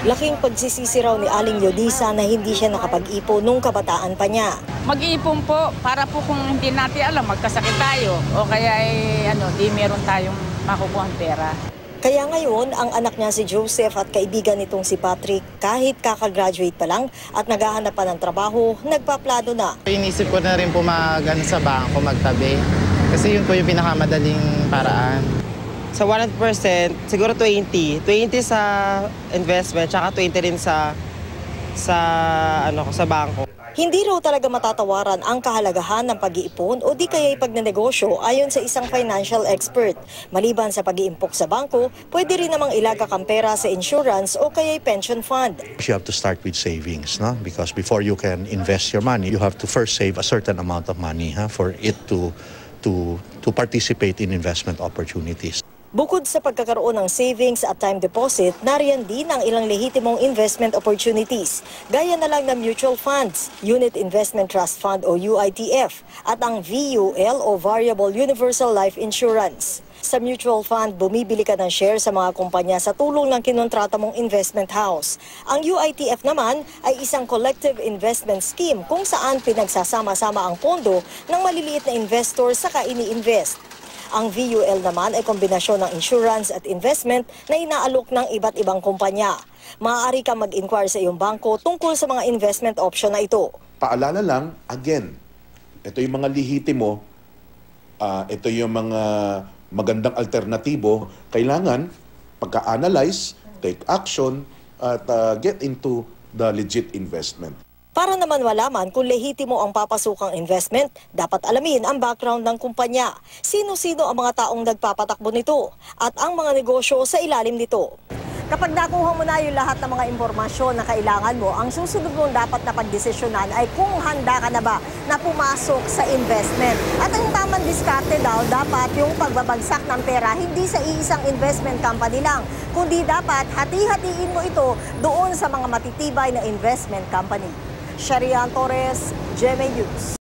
Laking pagsisisi raw ni Aling Yodisa na hindi siya nakapag-ipon nung kabataan pa niya. Mag-iipon po para po kung hindi natin alam, magkasakit tayo o kaya di meron tayong makukuha ang pera. Kaya ngayon, ang anak niya si Joseph at kaibigan nitong si Patrick, kahit kakagraduate pa lang at naghahanap pa ng trabaho, nagpaplano na. Inisip ko na rin po sa bangko magtabi kasi yun po yung pinakamadaling paraan. Sa 100%, siguro 20. 20 sa investment, tsaka 20 rin sa bangko. Hindi raw talaga matatawaran ang kahalagahan ng pag-iipon o di kaya'y pagnenegosyo ayon sa isang financial expert. Maliban sa pag-iimpok sa bangko, pwede rin namang ilagak ang pera sa insurance o kaya'y pension fund. You have to start with savings, no? Because before you can invest your money, you have to first save a certain amount of money for it to participate in investment opportunities. Bukod sa pagkakaroon ng savings at time deposit, nariyan din ang ilang lehitimong investment opportunities, gaya na lang ng mutual funds, Unit Investment Trust Fund o UITF, at ang VUL o Variable Universal Life Insurance. Sa mutual fund, bumibili ka ng share sa mga kumpanya sa tulong ng kinontrata mong investment house. Ang UITF naman ay isang collective investment scheme kung saan pinagsasama-sama ang pondo ng maliliit na investor sa ini-invest. Ang VUL naman ay kombinasyon ng insurance at investment na inaalok ng iba't ibang kumpanya. Maaari kang mag-inquire sa iyong bangko tungkol sa mga investment option na ito. Paalala lang, again, ito yung mga lihitimo, ito yung mga magandang alternatibo. Kailangan pagka-analyze, take action, at get into the legit investment. Para naman malaman kung lehitimo ang papasukang investment, dapat alamin ang background ng kumpanya, sino-sino ang mga taong nagpapatakbo nito, at ang mga negosyo sa ilalim nito. Kapag nakuha mo na yung lahat ng mga impormasyon na kailangan mo, ang susunod mong dapat na pagdesisyonan ay kung handa ka na ba na pumasok sa investment. At ang tamang diskarte daw, dapat yung pagbabagsak ng pera hindi sa iisang investment company lang, kundi dapat hati-hatiin mo ito doon sa mga matitibay na investment company. Sharian Torres, GMA News.